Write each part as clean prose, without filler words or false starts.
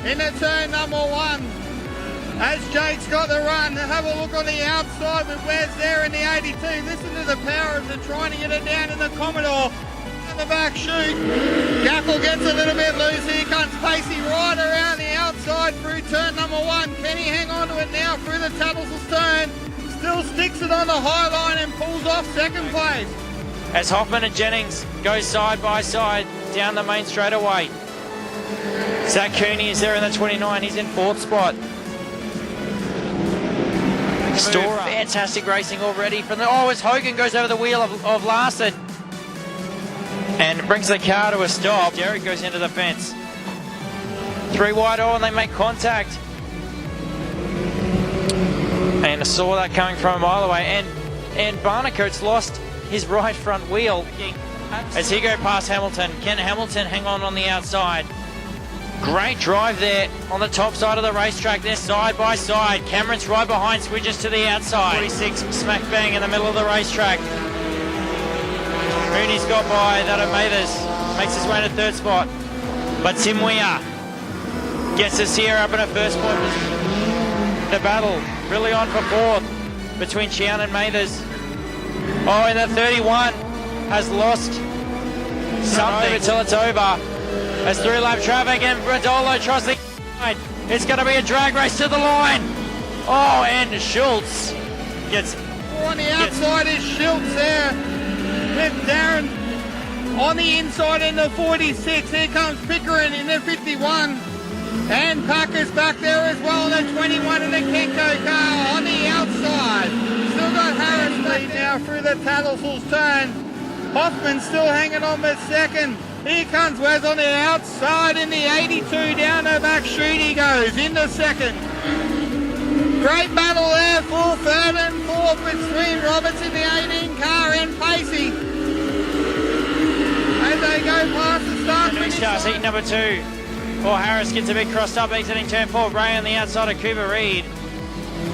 into turn number 1. As Jake's got the run, have a look on the outside with Wes there in the 82. Listen to the power of the trying to get it down in the Commodore. In the back chute, Gaffel gets a little bit loose. Here comes Pacey right around the outside through turn number 1. Can he hang on to it now through the Tattlesall's turn? Still sticks it on the high line and pulls off second place. As Hoffman and Jennings go side by side down the main straightaway. Zach Cooney is there in the 29. He's in 4th spot. Storer. Fantastic racing already from the... Oh, as Hogan goes over the wheel of Larson and brings the car to a stop. Derek goes into the fence. 3 wide, and they make contact. And I saw that coming from a mile away. And Barnicoat's lost his right front wheel as he goes past Hamilton. Can Hamilton hang on the outside? Great drive there on the top side of the racetrack. They're side by side. Cameron's right behind, switches to the outside. 46 smack bang in the middle of the racetrack. Mooney's got by that of Mathers. Makes his way to 3rd spot. But Tim Weir gets us here up in a 1st spot. The battle really on for 4th between Chian and Mathers. Oh, and the 31 has lost something until it's over. As 3-lap traffic and Bradolo tries the line. It's going to be a drag race to the line. Oh, and Schultz gets... On the outside is Schultz there with Darren on the inside in the 46. Here comes Pickering in the 51. And Parker's back there as well in the 21 in the Kenko car on the outside. Still got Harris lead now through the Tattlesall's turn. Hoffman still hanging on with 2nd. Here comes Wes on the outside in the 82 down the back street he goes into 2nd. Great battle there for 3rd and 4th between Roberts in the 18 car and Pacey. As they go past the start finish starts heat number 2. Or Harris gets a bit crossed up exiting turn 4. Ray on the outside of Cooper Reed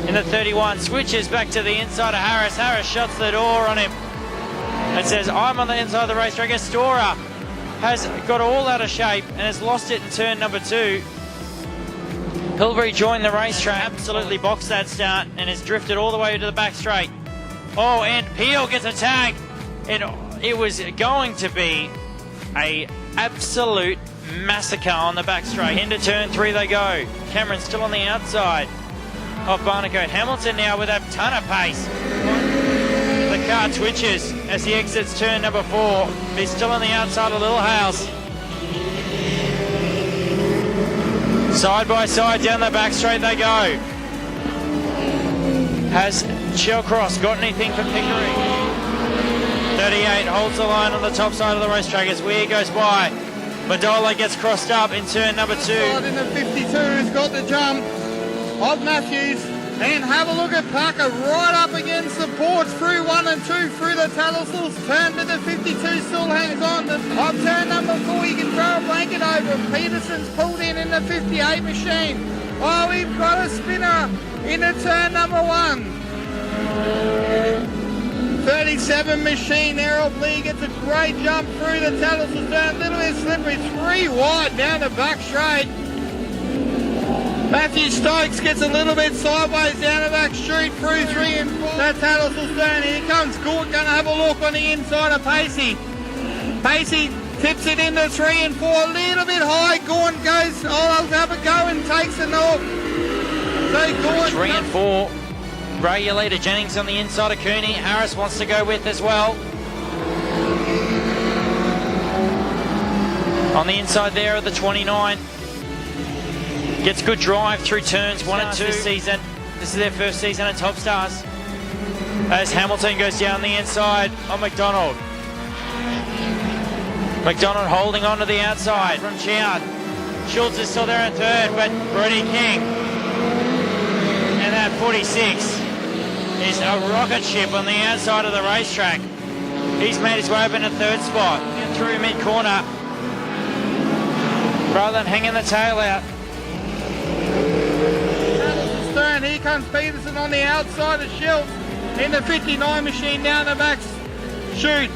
in the 31. Switches back to the inside of Harris. Harris shuts the door on him and says, I'm on the inside of the racetrack. Storer has got all out of shape and has lost it in turn number 2. Hilbury joined the racetrack, absolutely boxed that start and has drifted all the way to the back straight. Oh, and Peel gets a tag. And it was going to be a absolute massacre on the back straight. Into turn 3 they go. Cameron still on the outside of Barnicoat. Hamilton now with a ton of pace. The car twitches as he exits turn number 4. He's still on the outside of Little House. Side by side down the back straight they go. Has Shellcross got anything for Pickering? 38 holds the line on the top side of the racetrack as Weir goes by. Madola gets crossed up in turn number 2. In the 52 has got the jump of Matthews. And have a look at Parker right up against the boards through 1 and 2 through the Tattlesall's turn, but the 52 still hangs on. On turn number 4 you can throw a blanket over him. Peterson's pulled in the 58 machine. Oh, we've got a spinner into turn number 1. 37 machine. Errol Lee gets a great jump through the Tattlesall's turn. A little bit slippery. 3 wide down the back straight. Matthew Stokes gets a little bit sideways down the back street through 3 and 4. That Tattlesall's turn. Here comes Gort, going to have a look on the inside of Pacey. Pacey tips it into 3 and 4, a little bit high. Gort goes, I'll have a go and takes the knock. So Gort 3 and 4. Ray, your leader. Jennings on the inside of Cooney. Harris wants to go with as well. On the inside there of the 29. Gets good drive through turns 1 and 2 this season. This is their first season at Top Stars. As Hamilton goes down the inside on McDonald. McDonald holding on to the outside from Chian. Schultz is still there in 3rd, but Brody King. And that 46 is a rocket ship on the outside of the racetrack. He's made his way up in a 3rd spot. Through mid-corner. Rather than hanging the tail out. Turn. Here comes Peterson on the outside of Schultz in the 59 machine down the back chute.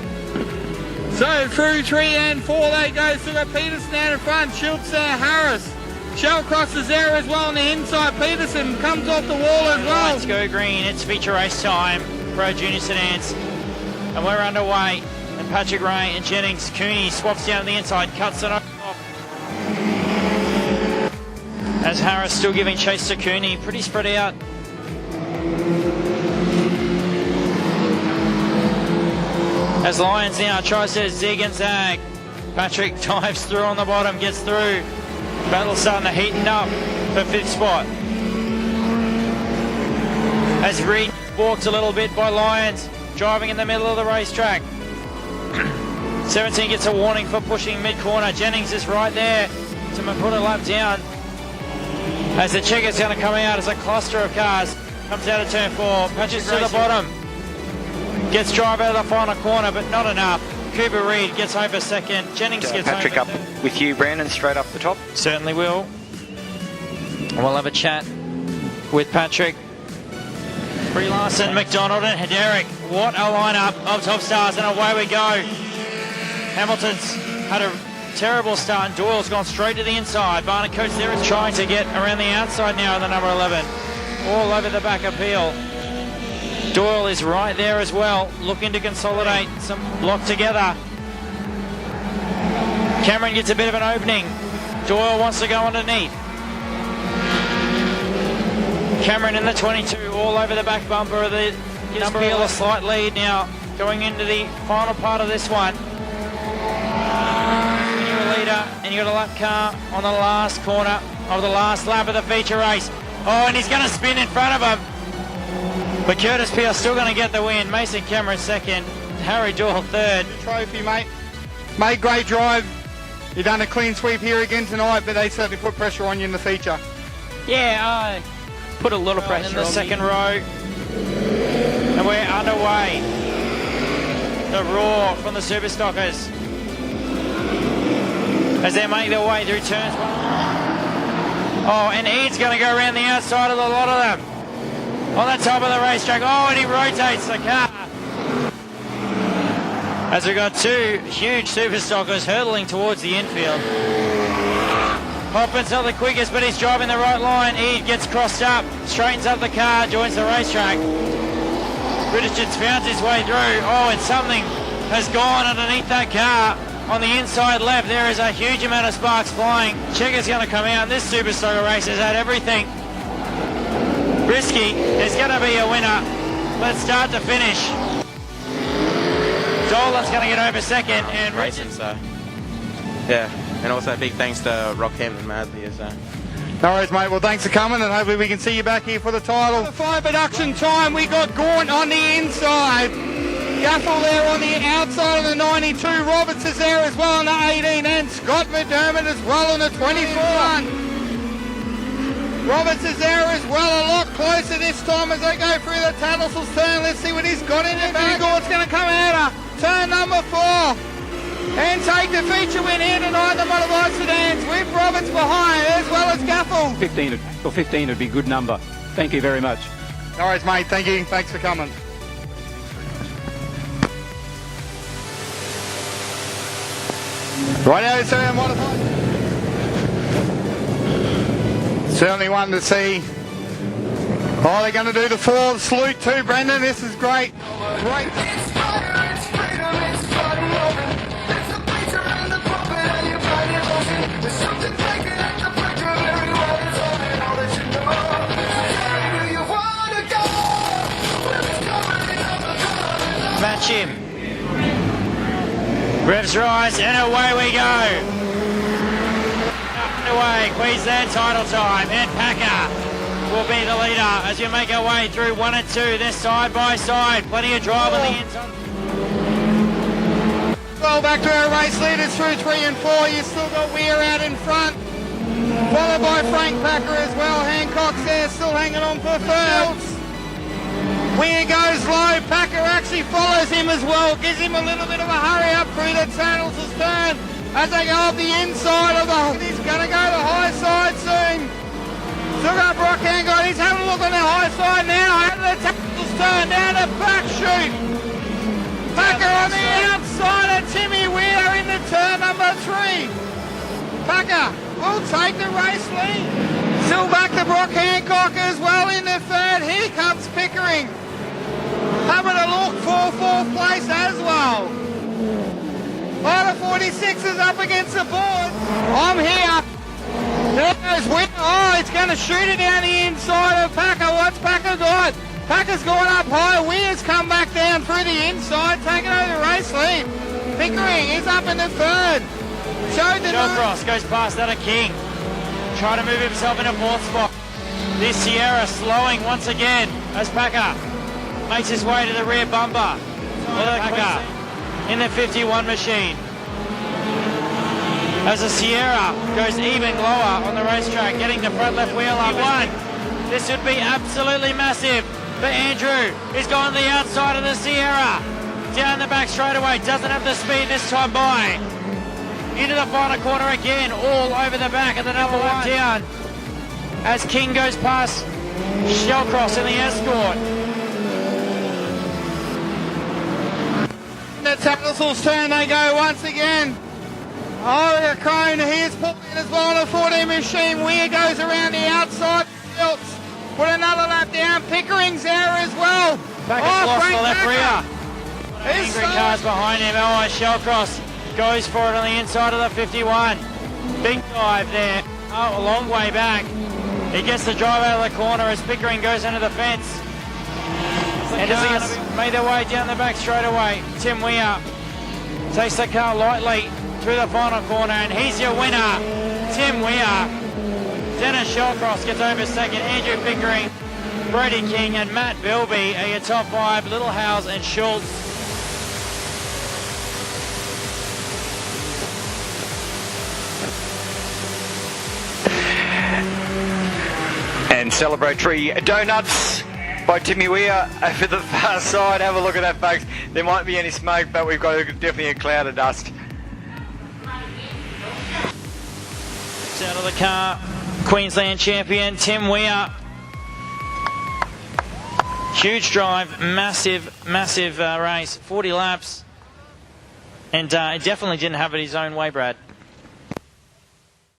So through 3 and 4 they go. So got Peterson out in front. Schultz there, Harris. Shell crosses there as well on the inside. Peterson comes off the wall as well. Let's go green. It's feature race time for our junior sedans. And we're underway. And Patrick Ray and Jennings. Cooney swaps down the inside, cuts it off. As Harris still giving chase to Cooney. Pretty spread out. As Lyons now tries to zig and zag. Patrick dives through on the bottom, gets through. Battle starting to heaten up for 5th spot. As Reed walked a little bit by Lyons, driving in the middle of the racetrack. 17 gets a warning for pushing mid-corner. Jennings is right there to put a lap down. As the checker's going to come out as a cluster of cars. Comes out of turn 4, patches to the bottom. Gets drive out of the final corner, but not enough. Cooper Reed gets home for second. Jennings gets Patrick home up with you, Brandon, straight up the top. Certainly will. We'll have a chat with Patrick. Brie Larson, McDonald and Derek. What a lineup of top stars, and away we go. Hamilton's had a terrible start, and Doyle's gone straight to the inside. Barnacote's there is trying to get around the outside now in the number 11. All over the back appeal. Doyle is right there as well, looking to consolidate some block together. Cameron gets a bit of an opening. Doyle wants to go underneath. Cameron in the 22, all over the back bumper of the number Peel, a slight lead now, going into the final part of this one. You're a leader, and you got a lap car on the last corner of the last lap of the feature race. Oh, and he's going to spin in front of him. But Curtis Peel still going to get the win. Mason Cameron second. Harry Doyle third. Trophy, mate. Made great drive. You've done a clean sweep here again tonight, but they certainly put pressure on you in the feature. Yeah, I put a lot of pressure in the second row. And we're underway. The roar from the Super Stockers as they make their way through turns 1. Oh, and Ed's going to go around the outside of the lot of them. On the top of the racetrack. Oh, and he rotates the car. As we've got two huge Super Stockers hurtling towards the infield. Hoppin's not the quickest, but he's driving the right line. Ed gets crossed up, straightens up the car, joins the racetrack. Richards found his way through. Oh, and something has gone underneath that car. On the inside left, there is a huge amount of sparks flying. Checker's going to come out. This Super Stocker race has had everything. Risky is going to be a winner. Let's start to finish. Dolan's going to get over second, and racing, so yeah, and also big thanks to Rockham and Madley. So. No worries, mate. Well, thanks for coming, and hopefully we can see you back here for the title. The 5 production time, we got Gaunt on the inside. Gaffel there on the outside of the 92. Roberts is there as well on the 18, and Scott McDermott as well on the 24. Roberts is there as well, a lot closer this time as they go through the Tattlesall's turn. Let's see what he's got in the bag. Gaunt's going to come out of turn number 4 and take the feature win here tonight, the modified sedans, with Roberts behind as well as Gaffel. 15 would be a good number. Thank you very much. No worries, mate. Thank you. Thanks for coming. Righto, sir, modified. Certainly one to see. Oh, they're going to do the 4's salute too, Brendan. This is great. Great. Match him. Revs rise, and away we go. Away, Queensland title time, and Packer will be the leader as you make our way through 1 and 2. They're side by side, plenty of drive on the inside. Well, back to our race leaders through 3 and 4. You still got Weir out in front, followed by Frank Packer as well. Hancock's there, still hanging on for third. Weir goes low, Packer actually follows him as well, gives him a little bit of a hurry up through the channels to turn. As they go up the inside of the... He's going to go to the high side soon. Still got Brock Hancock. He's having a look on the high side now. Out of the tackles turn down the back chute. Packer on the outside of Timmy Weir into turn number 3. Packer will take the race lead. Still back to Brock Hancock as well in the third. Here comes Pickering. Having a look for fourth place as well. Auto 46 is up against the board. I'm here. There goes Winner. Oh, it's going to shoot it down the inside of Packer. What's Packer got? Packer's gone up high. Weir's come back down through the inside, taking over the race lead. Pickering is up in the third. Shellcross goes past that of King. Trying to move himself in a fourth spot. This Sierra slowing once again as Packer makes his way to the rear bumper. Packer in the 51 machine. As the Sierra goes even lower on the racetrack, getting the front left wheel up. This would be absolutely massive. But Andrew is going to the outside of the Sierra. Down the back straight away, doesn't have the speed this time by. Into the final corner again, all over the back of the number one down. As King goes past Shellcross in the Escort. The Tattlesall's turn, they go once again. Oh, the Crone, here's Paul in as well on a 14 machine. Weir goes around the outside. Schultz put another lap down. Pickering's there as well. Packer's lost the left rear. He's Angry cars behind him. Oh, Shellcross goes for it on the inside of the 51. Big dive there. Oh, a long way back. He gets the drive out of the corner as Pickering goes into the fence. And cars made their way down the back straight away. Tim Weir takes the car lightly through the final corner, and he's your winner, Tim Weir. Dennis Shellcross gets over second. Andrew Pickering, Brady King, and Matt Bilby are your top five. Littlehales and Schultz. And celebratory donuts by Timmy Weir over the far side. Have a look at that, folks. There might be any smoke, but we've got definitely a cloud of dust. Out of the car, Queensland champion Tim Weir. Huge drive, massive race, 40 laps, and definitely didn't have it his own way, Brad.